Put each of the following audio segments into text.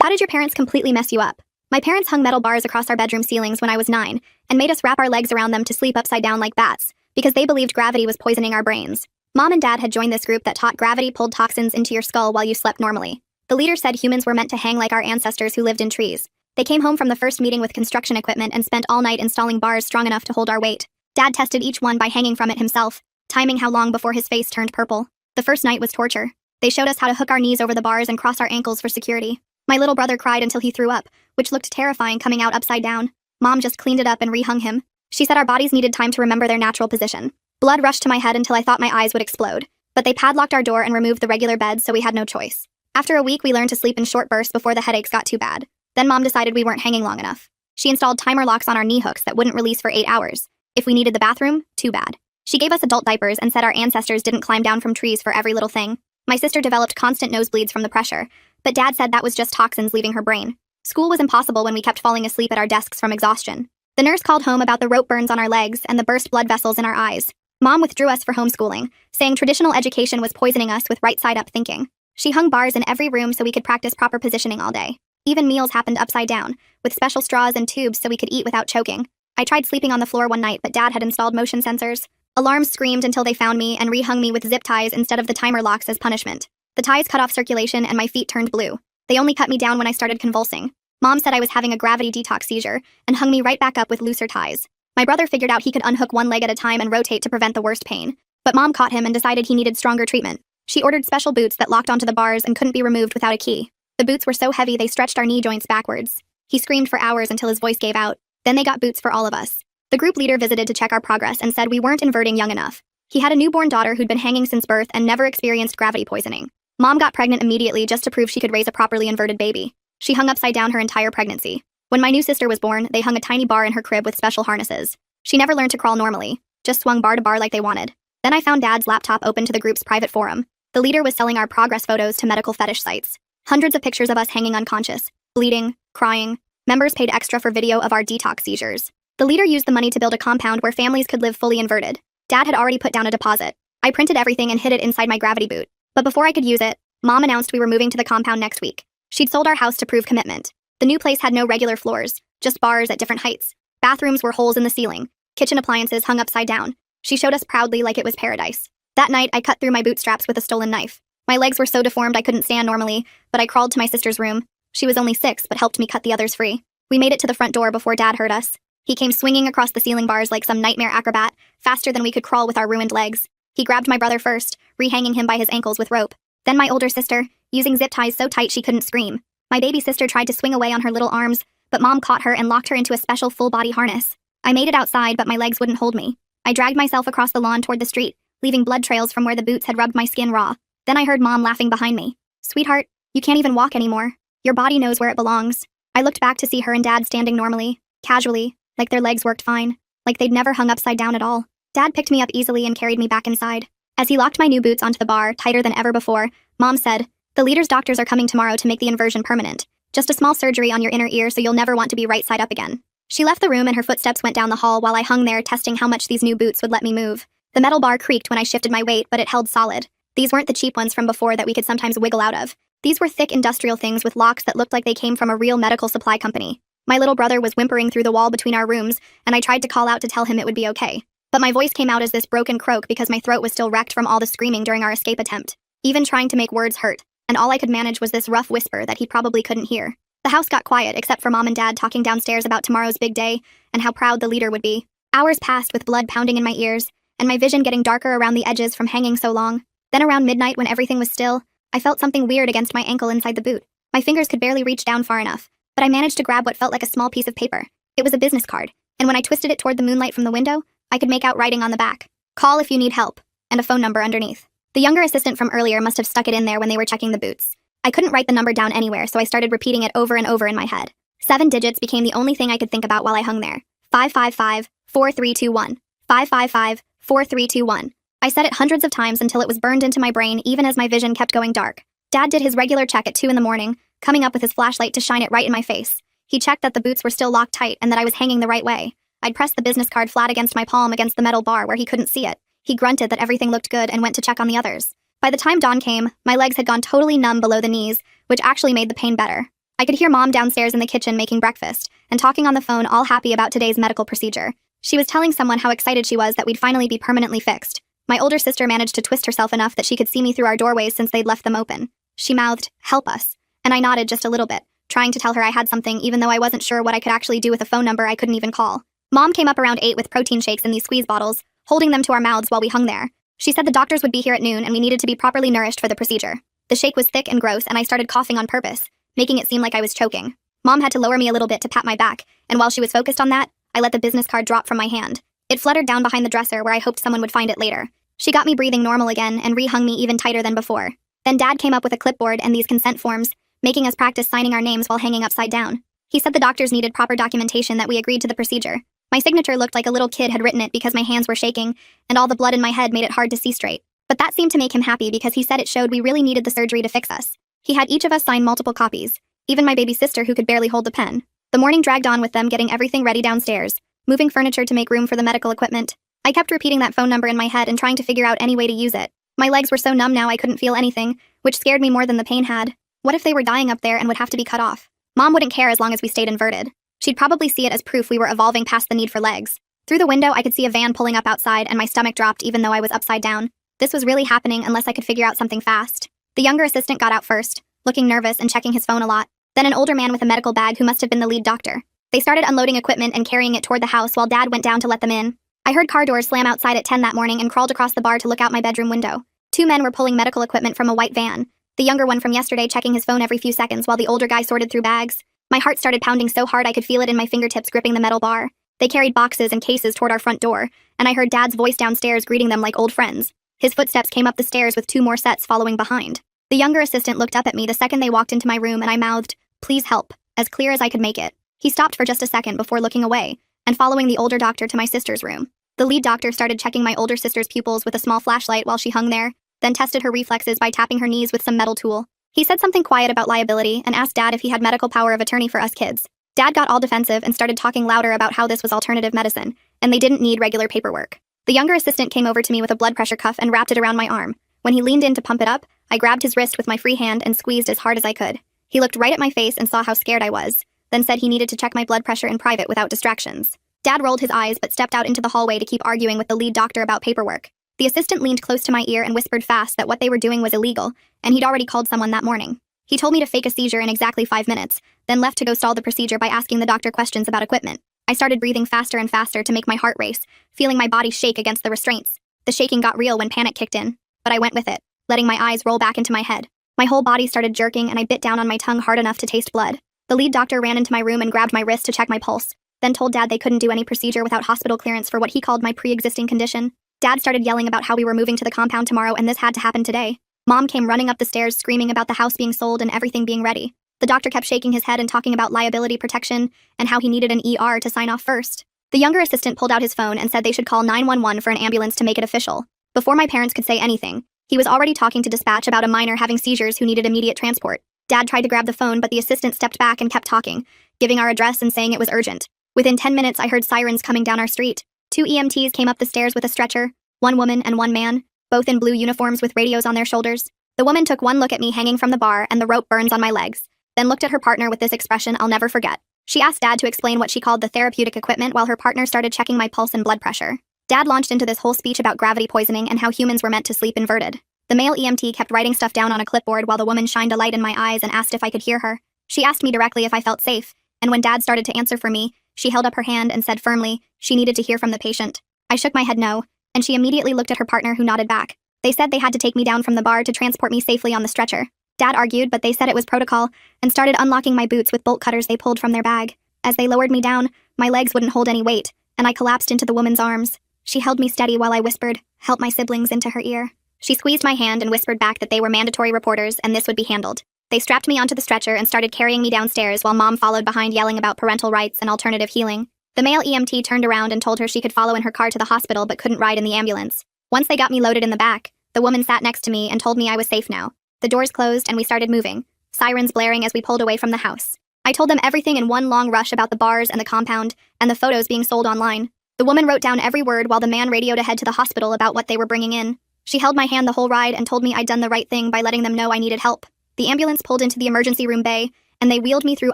How did your parents completely mess you up? My parents hung metal bars across our bedroom ceilings when I was 9 and made us wrap our legs around them to sleep upside down like bats because they believed gravity was poisoning our brains. Mom and Dad had joined this group that taught gravity pulled toxins into your skull while you slept normally. The leader said humans were meant to hang like our ancestors who lived in trees. They came home from the first meeting with construction equipment and spent all night installing bars strong enough to hold our weight. Dad tested each one by hanging from it himself, timing how long before his face turned purple. The first night was torture. They showed us how to hook our knees over the bars and cross our ankles for security. My little brother cried until he threw up, which looked terrifying coming out upside down. Mom just cleaned it up and rehung him. She said our bodies needed time to remember their natural position. Blood rushed to my head until I thought my eyes would explode. But they padlocked our door and removed the regular bed, so we had no choice. After a week, we learned to sleep in short bursts before the headaches got too bad. Then Mom decided we weren't hanging long enough. She installed timer locks on our knee hooks that wouldn't release for 8 hours. If we needed the bathroom, too bad. She gave us adult diapers and said our ancestors didn't climb down from trees for every little thing. My sister developed constant nosebleeds from the pressure, but Dad said that was just toxins leaving her brain. School was impossible when we kept falling asleep at our desks from exhaustion. The nurse called home about the rope burns on our legs and the burst blood vessels in our eyes. Mom withdrew us for homeschooling, saying traditional education was poisoning us with right-side-up thinking. She hung bars in every room so we could practice proper positioning all day. Even meals happened upside down, with special straws and tubes so we could eat without choking. I tried sleeping on the floor one night, but Dad had installed motion sensors. Alarms screamed until they found me and rehung me with zip ties instead of the timer locks as punishment. The ties cut off circulation and my feet turned blue. They only cut me down when I started convulsing. Mom said I was having a gravity detox seizure and hung me right back up with looser ties. My brother figured out he could unhook one leg at a time and rotate to prevent the worst pain. But Mom caught him and decided he needed stronger treatment. She ordered special boots that locked onto the bars and couldn't be removed without a key. The boots were so heavy they stretched our knee joints backwards. He screamed for hours until his voice gave out. Then they got boots for all of us. The group leader visited to check our progress and said we weren't inverting young enough. He had a newborn daughter who'd been hanging since birth and never experienced gravity poisoning. Mom got pregnant immediately just to prove she could raise a properly inverted baby. She hung upside down her entire pregnancy. When my new sister was born, they hung a tiny bar in her crib with special harnesses. She never learned to crawl normally, just swung bar to bar like they wanted. Then I found Dad's laptop open to the group's private forum. The leader was selling our progress photos to medical fetish sites. Hundreds of pictures of us hanging unconscious, bleeding, crying. Members paid extra for video of our detox seizures. The leader used the money to build a compound where families could live fully inverted. Dad had already put down a deposit. I printed everything and hid it inside my gravity boot. But before I could use it, Mom announced we were moving to the compound next week. She'd sold our house to prove commitment. The new place had no regular floors, just bars at different heights. Bathrooms were holes in the ceiling. Kitchen appliances hung upside down. She showed us proudly like it was paradise. That night, I cut through my bootstraps with a stolen knife. My legs were so deformed I couldn't stand normally, but I crawled to my sister's room. She was only 6, but helped me cut the others free. We made it to the front door before Dad heard us. He came swinging across the ceiling bars like some nightmare acrobat, faster than we could crawl with our ruined legs. He grabbed my brother first, rehanging him by his ankles with rope. Then my older sister, using zip ties so tight she couldn't scream. My baby sister tried to swing away on her little arms, but Mom caught her and locked her into a special full-body harness. I made it outside, but my legs wouldn't hold me. I dragged myself across the lawn toward the street, leaving blood trails from where the boots had rubbed my skin raw. Then I heard Mom laughing behind me. "Sweetheart, you can't even walk anymore. Your body knows where it belongs." I looked back to see her and Dad standing normally, casually, like their legs worked fine, like they'd never hung upside down at all. Dad picked me up easily and carried me back inside. As he locked my new boots onto the bar, tighter than ever before, Mom said, "The leader's doctors are coming tomorrow to make the inversion permanent. Just a small surgery on your inner ear so you'll never want to be right side up again." She left the room and her footsteps went down the hall while I hung there testing how much these new boots would let me move. The metal bar creaked when I shifted my weight, but it held solid. These weren't the cheap ones from before that we could sometimes wiggle out of. These were thick industrial things with locks that looked like they came from a real medical supply company. My little brother was whimpering through the wall between our rooms, and I tried to call out to tell him it would be okay. But my voice came out as this broken croak because my throat was still wrecked from all the screaming during our escape attempt. Even trying to make words hurt, and all I could manage was this rough whisper that he probably couldn't hear. The house got quiet except for Mom and Dad talking downstairs about tomorrow's big day and how proud the leader would be. Hours passed with blood pounding in my ears, and my vision getting darker around the edges from hanging so long. Then around midnight when everything was still, I felt something weird against my ankle inside the boot. My fingers could barely reach down far enough, but I managed to grab what felt like a small piece of paper. It was a business card, and when I twisted it toward the moonlight from the window, I could make out writing on the back. "Call if you need help," and a phone number underneath. The younger assistant from earlier must have stuck it in there when they were checking the boots. I couldn't write the number down anywhere, so I started repeating it over and over in my head. 7 digits became the only thing I could think about while I hung there. 555-4321. 555-4321. I said it hundreds of times until it was burned into my brain even as my vision kept going dark. Dad did his regular check at 2 in the morning, coming up with his flashlight to shine it right in my face. He checked that the boots were still locked tight and that I was hanging the right way. I'd pressed the business card flat against my palm against the metal bar where he couldn't see it. He grunted that everything looked good and went to check on the others. By the time dawn came, my legs had gone totally numb below the knees, which actually made the pain better. I could hear Mom downstairs in the kitchen making breakfast and talking on the phone, all happy about today's medical procedure. She was telling someone how excited she was that we'd finally be permanently fixed. My older sister managed to twist herself enough that she could see me through our doorways since they'd left them open. She mouthed, "Help us," and I nodded just a little bit, trying to tell her I had something even though I wasn't sure what I could actually do with a phone number I couldn't even call. Mom came up around 8 with protein shakes in these squeeze bottles, holding them to our mouths while we hung there. She said the doctors would be here at noon and we needed to be properly nourished for the procedure. The shake was thick and gross and I started coughing on purpose, making it seem like I was choking. Mom had to lower me a little bit to pat my back, and while she was focused on that, I let the business card drop from my hand. It fluttered down behind the dresser where I hoped someone would find it later. She got me breathing normal again and re-hung me even tighter than before. Then Dad came up with a clipboard and these consent forms, making us practice signing our names while hanging upside down. He said the doctors needed proper documentation that we agreed to the procedure. My signature looked like a little kid had written it because my hands were shaking, and all the blood in my head made it hard to see straight. But that seemed to make him happy because he said it showed we really needed the surgery to fix us. He had each of us sign multiple copies, even my baby sister who could barely hold the pen. The morning dragged on with them getting everything ready downstairs, moving furniture to make room for the medical equipment. I kept repeating that phone number in my head and trying to figure out any way to use it. My legs were so numb now I couldn't feel anything, which scared me more than the pain had. What if they were dying up there and would have to be cut off? Mom wouldn't care as long as we stayed inverted. She'd probably see it as proof we were evolving past the need for legs. Through the window, I could see a van pulling up outside and my stomach dropped even though I was upside down. This was really happening unless I could figure out something fast. The younger assistant got out first, looking nervous and checking his phone a lot. Then an older man with a medical bag who must have been the lead doctor. They started unloading equipment and carrying it toward the house while Dad went down to let them in. I heard car doors slam outside at 10 that morning and crawled across the bar to look out my bedroom window. 2 men were pulling medical equipment from a white van, the younger one from yesterday checking his phone every few seconds while the older guy sorted through bags. My heart started pounding so hard I could feel it in my fingertips gripping the metal bar. They carried boxes and cases toward our front door, and I heard Dad's voice downstairs greeting them like old friends. His footsteps came up the stairs with 2 more sets following behind. The younger assistant looked up at me the second they walked into my room and I mouthed, "Please help," as clear as I could make it. He stopped for just a second before looking away and following the older doctor to my sister's room. The lead doctor started checking my older sister's pupils with a small flashlight while she hung there, then tested her reflexes by tapping her knees with some metal tool. He said something quiet about liability and asked Dad if he had medical power of attorney for us kids. Dad got all defensive and started talking louder about how this was alternative medicine, and they didn't need regular paperwork. The younger assistant came over to me with a blood pressure cuff and wrapped it around my arm. When he leaned in to pump it up, I grabbed his wrist with my free hand and squeezed as hard as I could. He looked right at my face and saw how scared I was, then said he needed to check my blood pressure in private without distractions. Dad rolled his eyes but stepped out into the hallway to keep arguing with the lead doctor about paperwork. The assistant leaned close to my ear and whispered fast that what they were doing was illegal, and he'd already called someone that morning. He told me to fake a seizure in exactly 5 minutes, then left to go stall the procedure by asking the doctor questions about equipment. I started breathing faster and faster to make my heart race, feeling my body shake against the restraints. The shaking got real when panic kicked in, but I went with it, letting my eyes roll back into my head. My whole body started jerking and I bit down on my tongue hard enough to taste blood. The lead doctor ran into my room and grabbed my wrist to check my pulse, then told Dad they couldn't do any procedure without hospital clearance for what he called my pre-existing condition. Dad started yelling about how we were moving to the compound tomorrow and this had to happen today. Mom came running up the stairs screaming about the house being sold and everything being ready. The doctor kept shaking his head and talking about liability protection and how he needed an ER to sign off first. The younger assistant pulled out his phone and said they should call 911 for an ambulance to make it official. Before my parents could say anything, he was already talking to dispatch about a minor having seizures who needed immediate transport. Dad tried to grab the phone, but the assistant stepped back and kept talking, giving our address and saying it was urgent. Within 10 minutes, I heard sirens coming down our street. 2 EMTs came up the stairs with a stretcher, 1 woman and 1 man, both in blue uniforms with radios on their shoulders. The woman took 1 look at me hanging from the bar and the rope burns on my legs, then looked at her partner with this expression I'll never forget. She asked Dad to explain what she called the therapeutic equipment while her partner started checking my pulse and blood pressure. Dad launched into this whole speech about gravity poisoning and how humans were meant to sleep inverted. The male EMT kept writing stuff down on a clipboard while the woman shined a light in my eyes and asked if I could hear her. She asked me directly if I felt safe, and when Dad started to answer for me, she held up her hand and said firmly she needed to hear from the patient. I shook my head no, and she immediately looked at her partner who nodded back. They said they had to take me down from the bar to transport me safely on the stretcher. Dad argued, but they said it was protocol, and started unlocking my boots with bolt cutters they pulled from their bag. As they lowered me down, my legs wouldn't hold any weight, and I collapsed into the woman's arms. She held me steady while I whispered, "Help my siblings," into her ear. She squeezed my hand and whispered back that they were mandatory reporters and this would be handled. They strapped me onto the stretcher and started carrying me downstairs while Mom followed behind yelling about parental rights and alternative healing. The male EMT turned around and told her she could follow in her car to the hospital but couldn't ride in the ambulance. Once they got me loaded in the back, the woman sat next to me and told me I was safe now. The doors closed and we started moving, sirens blaring as we pulled away from the house. I told them everything in one long rush about the bars and the compound and the photos being sold online. The woman wrote down every word while the man radioed ahead to the hospital about what they were bringing in. She held my hand the whole ride and told me I'd done the right thing by letting them know I needed help. The ambulance pulled into the emergency room bay, and they wheeled me through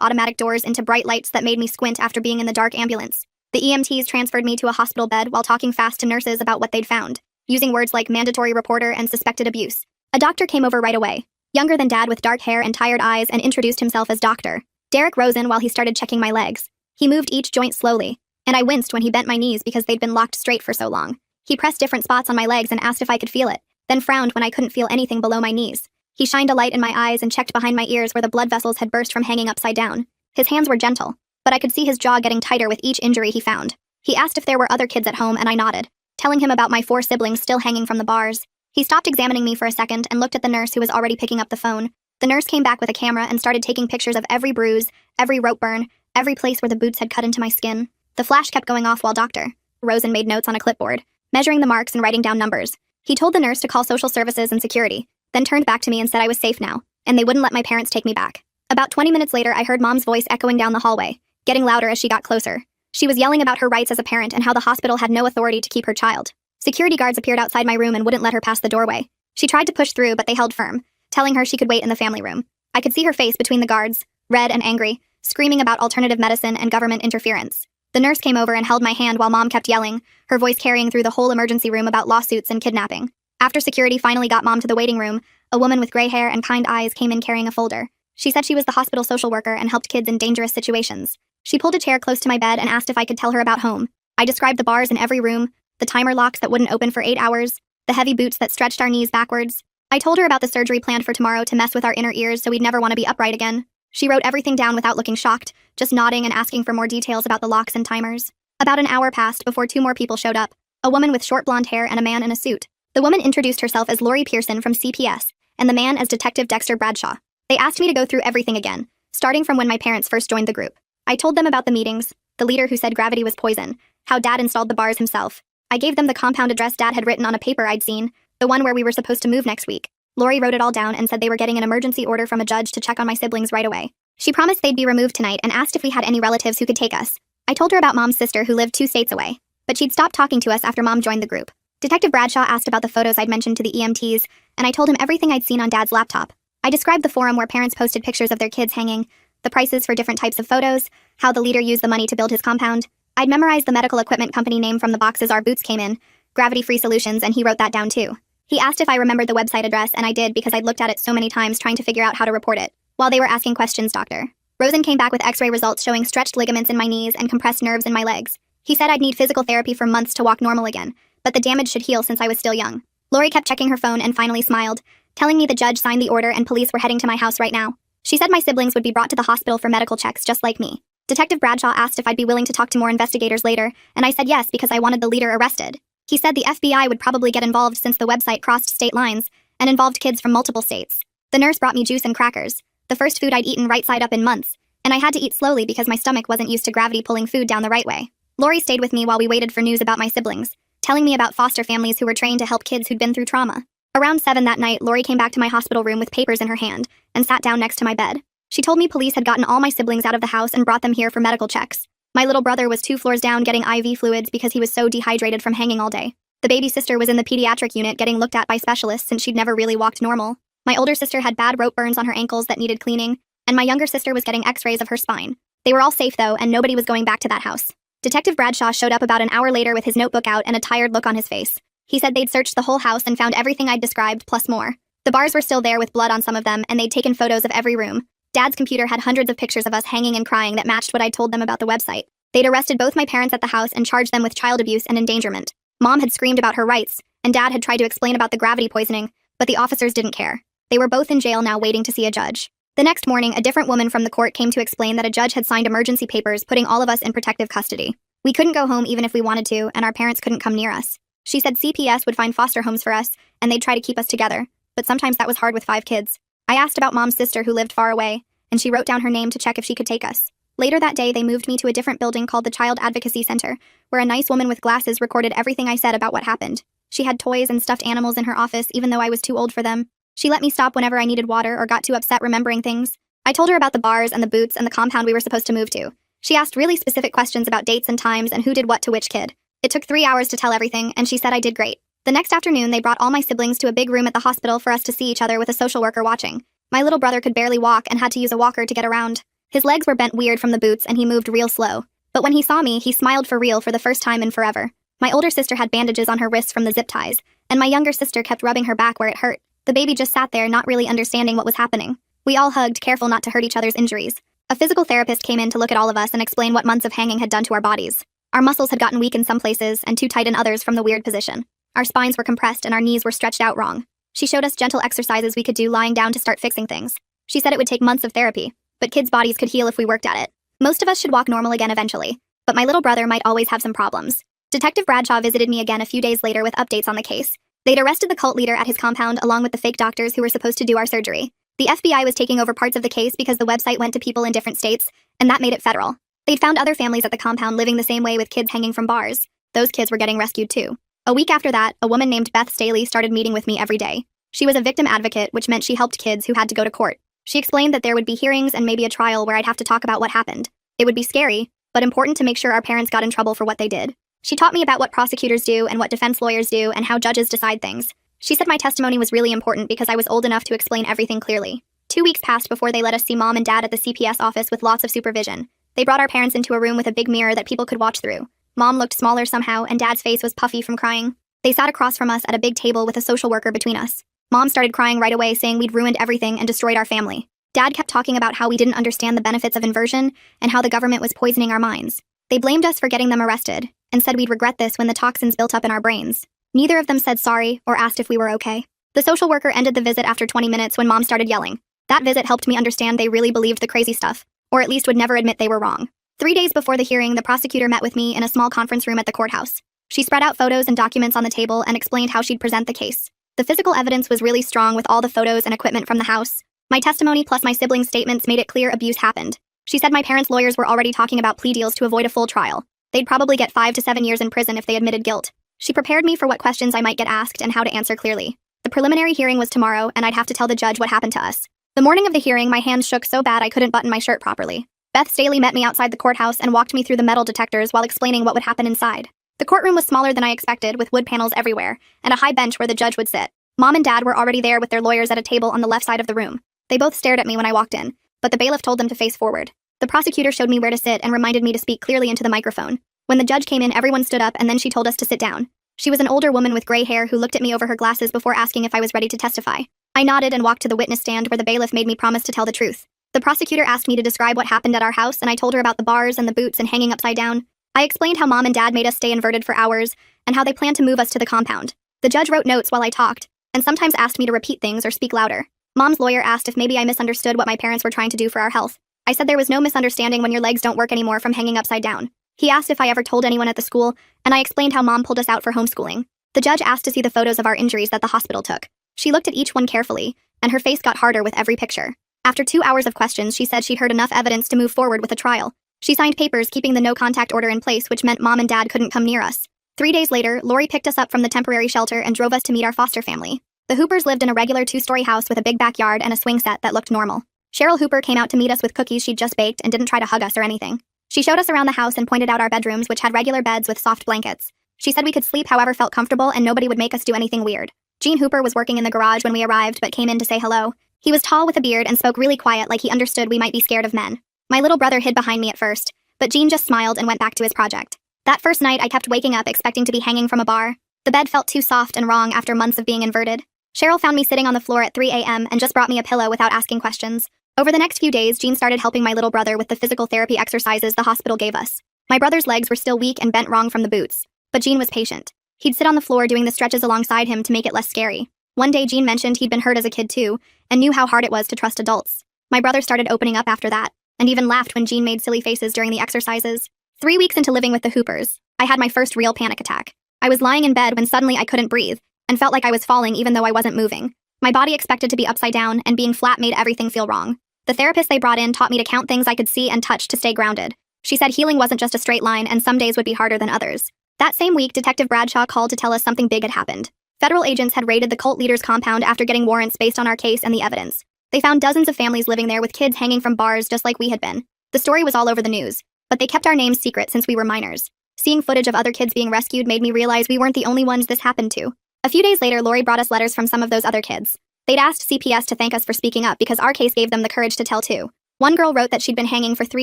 automatic doors into bright lights that made me squint after being in the dark ambulance. The EMTs transferred me to a hospital bed while talking fast to nurses about what they'd found, using words like mandatory reporter and suspected abuse. A doctor came over right away, younger than Dad with dark hair and tired eyes, and introduced himself as Dr. Derek Rosen while he started checking my legs. He moved each joint slowly, and I winced when he bent my knees because they'd been locked straight for so long. He pressed different spots on my legs and asked if I could feel it, then frowned when I couldn't feel anything below my knees. He shined a light in my eyes and checked behind my ears where the blood vessels had burst from hanging upside down. His hands were gentle, but I could see his jaw getting tighter with each injury he found. He asked if there were other kids at home, and I nodded, telling him about my 4 siblings still hanging from the bars. He stopped examining me for a second and looked at the nurse who was already picking up the phone. The nurse came back with a camera and started taking pictures of every bruise, every rope burn, every place where the boots had cut into my skin. The flash kept going off while Dr. Rosen made notes on a clipboard, measuring the marks and writing down numbers. He told the nurse to call social services and security, then turned back to me and said I was safe now, and they wouldn't let my parents take me back. About 20 minutes later, I heard Mom's voice echoing down the hallway, getting louder as she got closer. She was yelling about her rights as a parent and how the hospital had no authority to keep her child. Security guards appeared outside my room and wouldn't let her pass the doorway. She tried to push through, but they held firm, telling her she could wait in the family room. I could see her face between the guards, red and angry, screaming about alternative medicine and government interference. The nurse came over and held my hand while Mom kept yelling, her voice carrying through the whole emergency room about lawsuits and kidnapping. After security finally got Mom to the waiting room, a woman with gray hair and kind eyes came in carrying a folder. She said she was the hospital social worker and helped kids in dangerous situations. She pulled a chair close to my bed and asked if I could tell her about home. I described the bars in every room, the timer locks that wouldn't open for 8 hours, the heavy boots that stretched our knees backwards. I told her about the surgery planned for tomorrow to mess with our inner ears so we'd never want to be upright again. She wrote everything down without looking shocked, just nodding and asking for more details about the locks and timers. About an hour passed before 2 more people showed up, a woman with short blonde hair and a man in a suit. The woman introduced herself as Lori Pearson from CPS, and the man as Detective Dexter Bradshaw. They asked me to go through everything again, starting from when my parents first joined the group. I told them about the meetings, the leader who said gravity was poison, how Dad installed the bars himself. I gave them the compound address Dad had written on a paper I'd seen, the one where we were supposed to move next week. Lori wrote it all down and said they were getting an emergency order from a judge to check on my siblings right away. She promised they'd be removed tonight and asked if we had any relatives who could take us. I told her about Mom's sister who lived 2 states away, but she'd stopped talking to us after Mom joined the group. Detective Bradshaw asked about the photos I'd mentioned to the EMTs, and I told him everything I'd seen on Dad's laptop. I described the forum where parents posted pictures of their kids hanging, the prices for different types of photos, how the leader used the money to build his compound. I'd memorized the medical equipment company name from the boxes our boots came in, Gravity Free Solutions, and he wrote that down too. He asked if I remembered the website address, and I did because I'd looked at it so many times trying to figure out how to report it. While they were asking questions, Dr. Rosen came back with x-ray results showing stretched ligaments in my knees and compressed nerves in my legs. He said I'd need physical therapy for months to walk normal again, but the damage should heal since I was still young. Lori kept checking her phone and finally smiled, telling me the judge signed the order and police were heading to my house right now. She said my siblings would be brought to the hospital for medical checks just like me. Detective Bradshaw asked if I'd be willing to talk to more investigators later, and I said yes because I wanted the leader arrested. He said the FBI would probably get involved since the website crossed state lines and involved kids from multiple states. The nurse brought me juice and crackers, the first food I'd eaten right side up in months, and I had to eat slowly because my stomach wasn't used to gravity pulling food down the right way. Lori stayed with me while we waited for news about my siblings, telling me about foster families who were trained to help kids who'd been through trauma. Around 7 that night, Lori came back to my hospital room with papers in her hand and sat down next to my bed. She told me police had gotten all my siblings out of the house and brought them here for medical checks. My little brother was 2 floors down getting IV fluids because he was so dehydrated from hanging all day. The baby sister was in the pediatric unit getting looked at by specialists since she'd never really walked normal. My older sister had bad rope burns on her ankles that needed cleaning, and my younger sister was getting x-rays of her spine. They were all safe though, and nobody was going back to that house. Detective Bradshaw showed up about an hour later with his notebook out and a tired look on his face. He said they'd searched the whole house and found everything I'd described plus more. The bars were still there with blood on some of them, and they'd taken photos of every room. Dad's computer had hundreds of pictures of us hanging and crying that matched what I'd told them about the website. They'd arrested both my parents at the house and charged them with child abuse and endangerment. Mom had screamed about her rights, and Dad had tried to explain about the gravity poisoning, but the officers didn't care. They were both in jail now waiting to see a judge. The next morning, a different woman from the court came to explain that a judge had signed emergency papers putting all of us in protective custody. We couldn't go home even if we wanted to, and our parents couldn't come near us. She said CPS would find foster homes for us, and they'd try to keep us together, but sometimes that was hard with 5 kids. I asked about Mom's sister who lived far away, and she wrote down her name to check if she could take us. Later that day, they moved me to a different building called the Child Advocacy Center, where a nice woman with glasses recorded everything I said about what happened. She had toys and stuffed animals in her office even though I was too old for them. She let me stop whenever I needed water or got too upset remembering things. I told her about the bars and the boots and the compound we were supposed to move to. She asked really specific questions about dates and times and who did what to which kid. It took 3 hours to tell everything, and she said I did great. The next afternoon, they brought all my siblings to a big room at the hospital for us to see each other with a social worker watching. My little brother could barely walk and had to use a walker to get around. His legs were bent weird from the boots and he moved real slow. But when he saw me, he smiled for real for the first time in forever. My older sister had bandages on her wrists from the zip ties, and my younger sister kept rubbing her back where it hurt. The baby just sat there, not really understanding what was happening. We all hugged, careful not to hurt each other's injuries. A physical therapist came in to look at all of us and explain what months of hanging had done to our bodies. Our muscles had gotten weak in some places and too tight in others from the weird position. Our spines were compressed and our knees were stretched out wrong. She showed us gentle exercises we could do lying down to start fixing things. She said it would take months of therapy, but kids' bodies could heal if we worked at it. Most of us should walk normal again eventually, but my little brother might always have some problems. Detective Bradshaw visited me again a few days later with updates on the case. They'd arrested the cult leader at his compound along with the fake doctors who were supposed to do our surgery. The FBI was taking over parts of the case because the website went to people in different states, and that made it federal. They'd found other families at the compound living the same way with kids hanging from bars. Those kids were getting rescued too. A week after that, a woman named Beth Staley started meeting with me every day. She was a victim advocate, which meant she helped kids who had to go to court. She explained that there would be hearings and maybe a trial where I'd have to talk about what happened. It would be scary, but important to make sure our parents got in trouble for what they did. She taught me about what prosecutors do and what defense lawyers do and how judges decide things. She said my testimony was really important because I was old enough to explain everything clearly. 2 weeks passed before they let us see Mom and Dad at the CPS office with lots of supervision. They brought our parents into a room with a big mirror that people could watch through. Mom looked smaller somehow, and Dad's face was puffy from crying. They sat across from us at a big table with a social worker between us. Mom started crying right away, saying we'd ruined everything and destroyed our family. Dad kept talking about how we didn't understand the benefits of inversion and how the government was poisoning our minds. They blamed us for getting them arrested and said we'd regret this when the toxins built up in our brains. Neither of them said sorry or asked if we were okay. The social worker ended the visit after 20 minutes when Mom started yelling. That visit helped me understand they really believed the crazy stuff, or at least would never admit they were wrong. 3 days before the hearing, the prosecutor met with me in a small conference room at the courthouse. She spread out photos and documents on the table and explained how she'd present the case. The physical evidence was really strong with all the photos and equipment from the house. My testimony plus my siblings' statements made it clear abuse happened. She said my parents' lawyers were already talking about plea deals to avoid a full trial. They'd probably get 5 to 7 years in prison if they admitted guilt. She prepared me for what questions I might get asked and how to answer clearly. The preliminary hearing was tomorrow, and I'd have to tell the judge what happened to us. The morning of the hearing, my hands shook so bad I couldn't button my shirt properly. Beth Staley met me outside the courthouse and walked me through the metal detectors while explaining what would happen inside. The courtroom was smaller than I expected, with wood panels everywhere, and a high bench where the judge would sit. Mom and Dad were already there with their lawyers at a table on the left side of the room. They both stared at me when I walked in, but the bailiff told them to face forward. The prosecutor showed me where to sit and reminded me to speak clearly into the microphone. When the judge came in, everyone stood up and then she told us to sit down. She was an older woman with gray hair who looked at me over her glasses before asking if I was ready to testify. I nodded and walked to the witness stand where the bailiff made me promise to tell the truth. The prosecutor asked me to describe what happened at our house, and I told her about the bars and the boots and hanging upside down. I explained how Mom and Dad made us stay inverted for hours and how they planned to move us to the compound. The judge wrote notes while I talked and sometimes asked me to repeat things or speak louder. Mom's lawyer asked if maybe I misunderstood what my parents were trying to do for our health. I said there was no misunderstanding when your legs don't work anymore from hanging upside down. He asked if I ever told anyone at the school, and I explained how Mom pulled us out for homeschooling. The judge asked to see the photos of our injuries that the hospital took. She looked at each one carefully, and her face got harder with every picture. After 2 hours of questions, she said she'd heard enough evidence to move forward with a trial. She signed papers keeping the no-contact order in place, which meant Mom and Dad couldn't come near us. 3 days later, Lori picked us up from the temporary shelter and drove us to meet our foster family. The Hoopers lived in a regular 2-story house with a big backyard and a swing set that looked normal. Cheryl Hooper came out to meet us with cookies she'd just baked and didn't try to hug us or anything. She showed us around the house and pointed out our bedrooms, which had regular beds with soft blankets. She said we could sleep however felt comfortable and nobody would make us do anything weird. Gene Hooper was working in the garage when we arrived but came in to say hello. He was tall with a beard and spoke really quiet like he understood we might be scared of men. My little brother hid behind me at first, but Gene just smiled and went back to his project. That first night, I kept waking up expecting to be hanging from a bar. The bed felt too soft and wrong after months of being inverted. Cheryl found me sitting on the floor at 3 a.m. and just brought me a pillow without asking questions. Over the next few days, Gene started helping my little brother with the physical therapy exercises the hospital gave us. My brother's legs were still weak and bent wrong from the boots, but Gene was patient. He'd sit on the floor doing the stretches alongside him to make it less scary. One day, Gene mentioned he'd been hurt as a kid too, and knew how hard it was to trust adults. My brother started opening up after that, and even laughed when Gene made silly faces during the exercises. 3 weeks into living with the Hoopers, I had my first real panic attack. I was lying in bed when suddenly I couldn't breathe, and felt like I was falling even though I wasn't moving. My body expected to be upside down, and being flat made everything feel wrong. The therapist they brought in taught me to count things I could see and touch to stay grounded. She said healing wasn't just a straight line, and some days would be harder than others. That same week, Detective Bradshaw called to tell us something big had happened. Federal agents had raided the cult leader's compound after getting warrants based on our case and the evidence. They found dozens of families living there with kids hanging from bars just like we had been. The story was all over the news, but they kept our names secret since we were minors. Seeing footage of other kids being rescued made me realize we weren't the only ones this happened to. A few days later, Lori brought us letters from some of those other kids. They'd asked CPS to thank us for speaking up because our case gave them the courage to tell too. One girl wrote that she'd been hanging for 3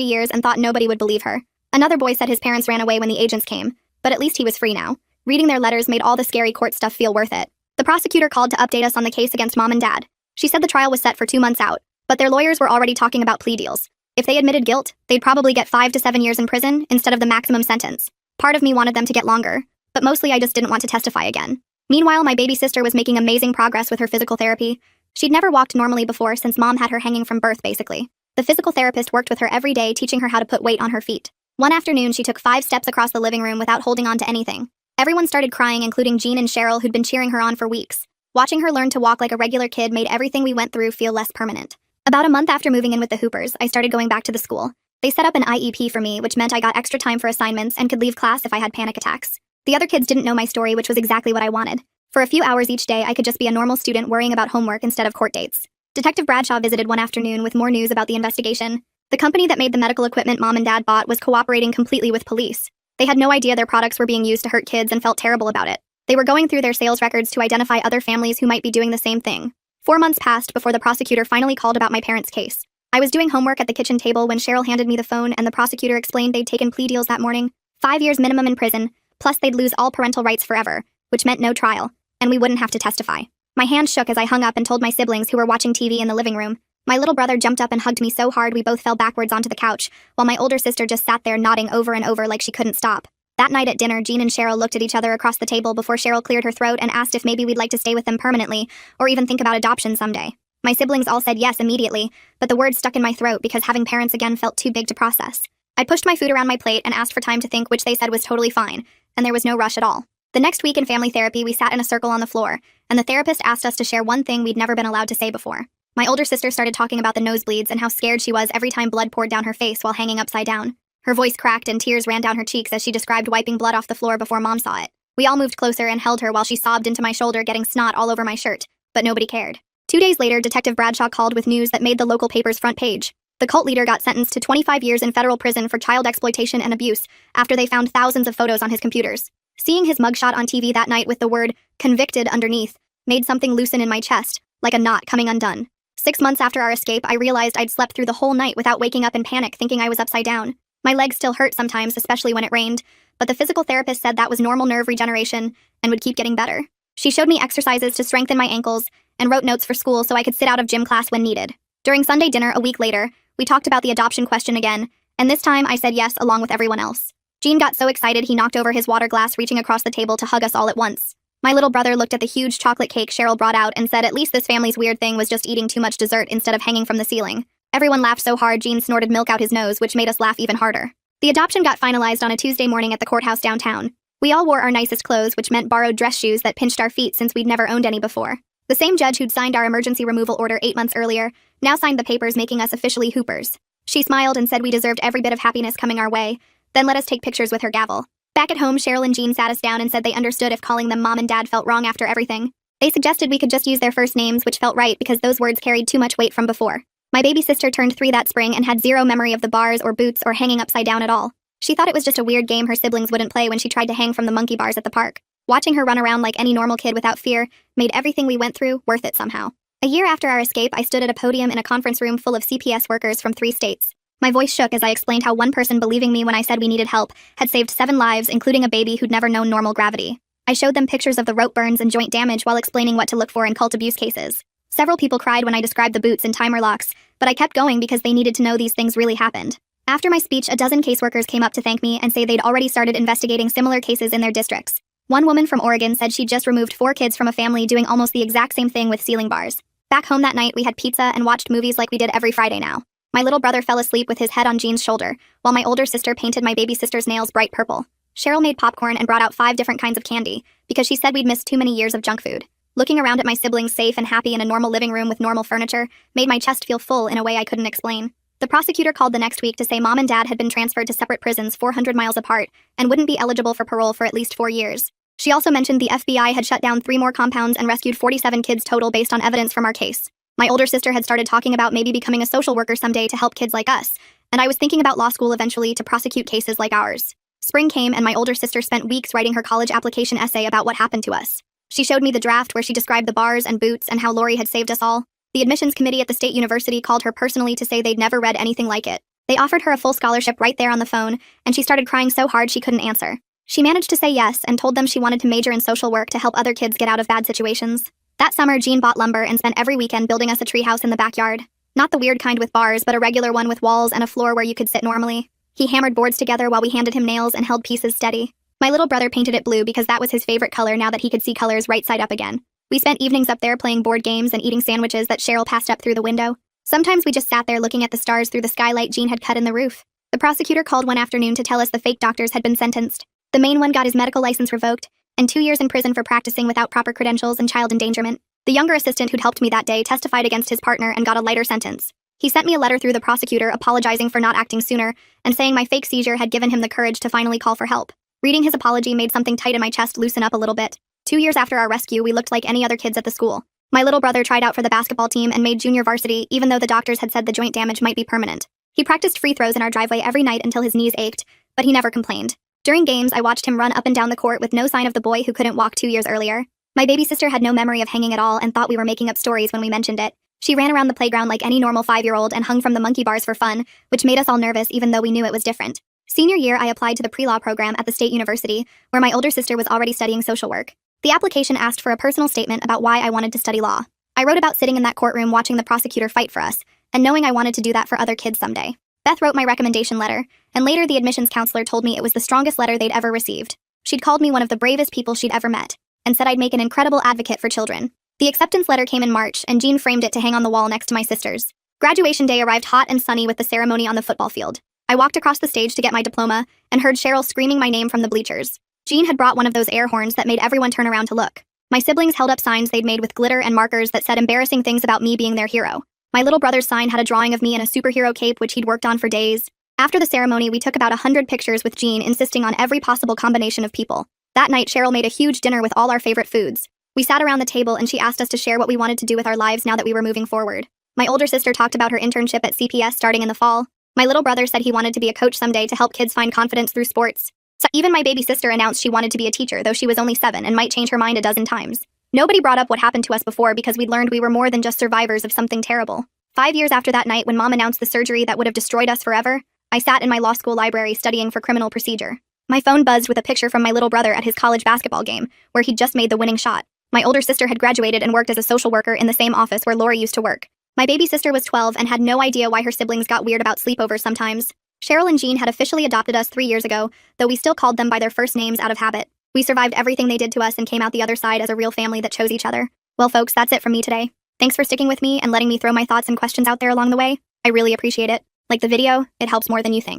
years and thought nobody would believe her. Another boy said his parents ran away when the agents came, but at least he was free now. Reading their letters made all the scary court stuff feel worth it. The prosecutor called to update us on the case against Mom and Dad. She said the trial was set for 2 months out, but their lawyers were already talking about plea deals. If they admitted guilt, they'd probably get 5 to 7 years in prison instead of the maximum sentence. Part of me wanted them to get longer, but mostly I just didn't want to testify again. Meanwhile, my baby sister was making amazing progress with her physical therapy. She'd never walked normally before since Mom had her hanging from birth, basically. The physical therapist worked with her every day, teaching her how to put weight on her feet. One afternoon, she took 5 steps across the living room without holding on to anything. Everyone started crying, including Jean and Cheryl, who'd been cheering her on for weeks. Watching her learn to walk like a regular kid made everything we went through feel less permanent. About a month after moving in with the Hoopers, I started going back to the school. They set up an IEP for me, which meant I got extra time for assignments and could leave class if I had panic attacks. The other kids didn't know my story, which was exactly what I wanted. For a few hours each day, I could just be a normal student worrying about homework instead of court dates. Detective Bradshaw visited one afternoon with more news about the investigation. The company that made the medical equipment Mom and Dad bought was cooperating completely with police. They had no idea their products were being used to hurt kids and felt terrible about it. They were going through their sales records to identify other families who might be doing the same thing. 4 months passed before the prosecutor finally called about my parents' case. I was doing homework at the kitchen table when Cheryl handed me the phone and the prosecutor explained they'd taken plea deals that morning. 5 years minimum in prison, plus they'd lose all parental rights forever, which meant no trial, and we wouldn't have to testify. My hand shook as I hung up and told my siblings, who were watching TV in the living room. My little brother jumped up and hugged me so hard we both fell backwards onto the couch, while my older sister just sat there nodding over and over like she couldn't stop. That night at dinner, Jean and Cheryl looked at each other across the table before Cheryl cleared her throat and asked if maybe we'd like to stay with them permanently, or even think about adoption someday. My siblings all said yes immediately, but the words stuck in my throat because having parents again felt too big to process. I pushed my food around my plate and asked for time to think, which they said was totally fine, and there was no rush at all. The next week in family therapy, we sat in a circle on the floor, and the therapist asked us to share one thing we'd never been allowed to say before. My older sister started talking about the nosebleeds and how scared she was every time blood poured down her face while hanging upside down. Her voice cracked and tears ran down her cheeks as she described wiping blood off the floor before Mom saw it. We all moved closer and held her while she sobbed into my shoulder, getting snot all over my shirt, but nobody cared. 2 days later, Detective Bradshaw called with news that made the local paper's front page. The cult leader got sentenced to 25 years in federal prison for child exploitation and abuse after they found thousands of photos on his computers. Seeing his mugshot on TV that night with the word "convicted" underneath made something loosen in my chest, like a knot coming undone. 6 months after our escape, I realized I'd slept through the whole night without waking up in panic, thinking I was upside down. My legs still hurt sometimes, especially when it rained, but the physical therapist said that was normal nerve regeneration and would keep getting better. She showed me exercises to strengthen my ankles and wrote notes for school so I could sit out of gym class when needed. During Sunday dinner a week later, we talked about the adoption question again, and this time I said yes along with everyone else. Jean got so excited he knocked over his water glass, reaching across the table to hug us all at once. My little brother looked at the huge chocolate cake Cheryl brought out and said at least this family's weird thing was just eating too much dessert instead of hanging from the ceiling. Everyone laughed so hard Jean snorted milk out his nose, which made us laugh even harder. The adoption got finalized on a Tuesday morning at the courthouse downtown. We all wore our nicest clothes, which meant borrowed dress shoes that pinched our feet since we'd never owned any before. The same judge who'd signed our emergency removal order 8 months earlier now signed the papers, making us officially Hoopers. She smiled and said we deserved every bit of happiness coming our way, then let us take pictures with her gavel. Back at home, Cheryl and Jean sat us down and said they understood if calling them Mom and Dad felt wrong after everything. They suggested we could just use their first names, which felt right because those words carried too much weight from before. My baby sister turned 3 that spring and had zero memory of the bars or boots or hanging upside down at all. She thought it was just a weird game her siblings wouldn't play when she tried to hang from the monkey bars at the park. Watching her run around like any normal kid without fear made everything we went through worth it somehow. A year after our escape, I stood at a podium in a conference room full of CPS workers from 3 states. My voice shook as I explained how one person believing me when I said we needed help had saved 7 lives, including a baby who'd never known normal gravity. I showed them pictures of the rope burns and joint damage while explaining what to look for in cult abuse cases. Several people cried when I described the boots and timer locks, but I kept going because they needed to know these things really happened. After my speech, a dozen caseworkers came up to thank me and say they'd already started investigating similar cases in their districts. One woman from Oregon said she'd just removed 4 kids from a family doing almost the exact same thing with ceiling bars. Back home that night, we had pizza and watched movies like we did every Friday now. My little brother fell asleep with his head on Jean's shoulder, while my older sister painted my baby sister's nails bright purple. Cheryl made popcorn and brought out 5 different kinds of candy, because she said we'd missed too many years of junk food. Looking around at my siblings safe and happy in a normal living room with normal furniture made my chest feel full in a way I couldn't explain. The prosecutor called the next week to say Mom and Dad had been transferred to separate prisons 400 miles apart and wouldn't be eligible for parole for at least 4 years. She also mentioned the FBI had shut down 3 more compounds and rescued 47 kids total based on evidence from our case. My older sister had started talking about maybe becoming a social worker someday to help kids like us, and I was thinking about law school eventually to prosecute cases like ours. Spring came and my older sister spent weeks writing her college application essay about what happened to us. She showed me the draft where she described the bars and boots and how Lori had saved us all. The admissions committee at the state university called her personally to say they'd never read anything like it. They offered her a full scholarship right there on the phone, and she started crying so hard she couldn't answer. She managed to say yes and told them she wanted to major in social work to help other kids get out of bad situations. That summer, Jean bought lumber and spent every weekend building us a treehouse in the backyard. Not the weird kind with bars, but a regular one with walls and a floor where you could sit normally. He hammered boards together while we handed him nails and held pieces steady. My little brother painted it blue because that was his favorite color now that he could see colors right side up again. We spent evenings up there playing board games and eating sandwiches that Cheryl passed up through the window. Sometimes we just sat there looking at the stars through the skylight Jean had cut in the roof. The prosecutor called one afternoon to tell us the fake doctors had been sentenced. The main one got his medical license revoked, and 2 years in prison for practicing without proper credentials and child endangerment. The younger assistant who'd helped me that day testified against his partner and got a lighter sentence. He sent me a letter through the prosecutor apologizing for not acting sooner and saying my fake seizure had given him the courage to finally call for help. Reading his apology made something tight in my chest loosen up a little bit. 2 years after our rescue, we looked like any other kids at the school. My little brother tried out for the basketball team and made junior varsity even though the doctors had said the joint damage might be permanent. He practiced free throws in our driveway every night until his knees ached, but he never complained. During games, I watched him run up and down the court with no sign of the boy who couldn't walk 2 years earlier. My baby sister had no memory of hanging at all and thought we were making up stories when we mentioned it. She ran around the playground like any normal 5-year-old and hung from the monkey bars for fun, which made us all nervous even though we knew it was different. Senior year, I applied to the pre-law program at the state university, where my older sister was already studying social work. The application asked for a personal statement about why I wanted to study law. I wrote about sitting in that courtroom watching the prosecutor fight for us, and knowing I wanted to do that for other kids someday. Beth wrote my recommendation letter, and later the admissions counselor told me it was the strongest letter they'd ever received. She'd called me one of the bravest people she'd ever met, and said I'd make an incredible advocate for children. The acceptance letter came in March, and Jean framed it to hang on the wall next to my sister's. Graduation day arrived hot and sunny with the ceremony on the football field. I walked across the stage to get my diploma, and heard Cheryl screaming my name from the bleachers. Jean had brought one of those air horns that made everyone turn around to look. My siblings held up signs they'd made with glitter and markers that said embarrassing things about me being their hero. My little brother's sign had a drawing of me in a superhero cape which he'd worked on for days. After the ceremony, we took about 100 pictures with Jean, insisting on every possible combination of people. That night, Cheryl made a huge dinner with all our favorite foods. We sat around the table and she asked us to share what we wanted to do with our lives now that we were moving forward. My older sister talked about her internship at CPS starting in the fall. My little brother said he wanted to be a coach someday to help kids find confidence through sports. So even my baby sister announced she wanted to be a teacher, though she was only 7 and might change her mind a dozen times. Nobody brought up what happened to us before because we'd learned we were more than just survivors of something terrible. 5 years after that night when Mom announced the surgery that would have destroyed us forever, I sat in my law school library studying for criminal procedure. My phone buzzed with a picture from my little brother at his college basketball game, where he'd just made the winning shot. My older sister had graduated and worked as a social worker in the same office where Lori used to work. My baby sister was 12 and had no idea why her siblings got weird about sleepovers sometimes. Cheryl and Jean had officially adopted us 3 years ago, though we still called them by their first names out of habit. We survived everything they did to us and came out the other side as a real family that chose each other. Well, folks, that's it from me today. Thanks for sticking with me and letting me throw my thoughts and questions out there along the way. I really appreciate it. Like the video, it helps more than you think.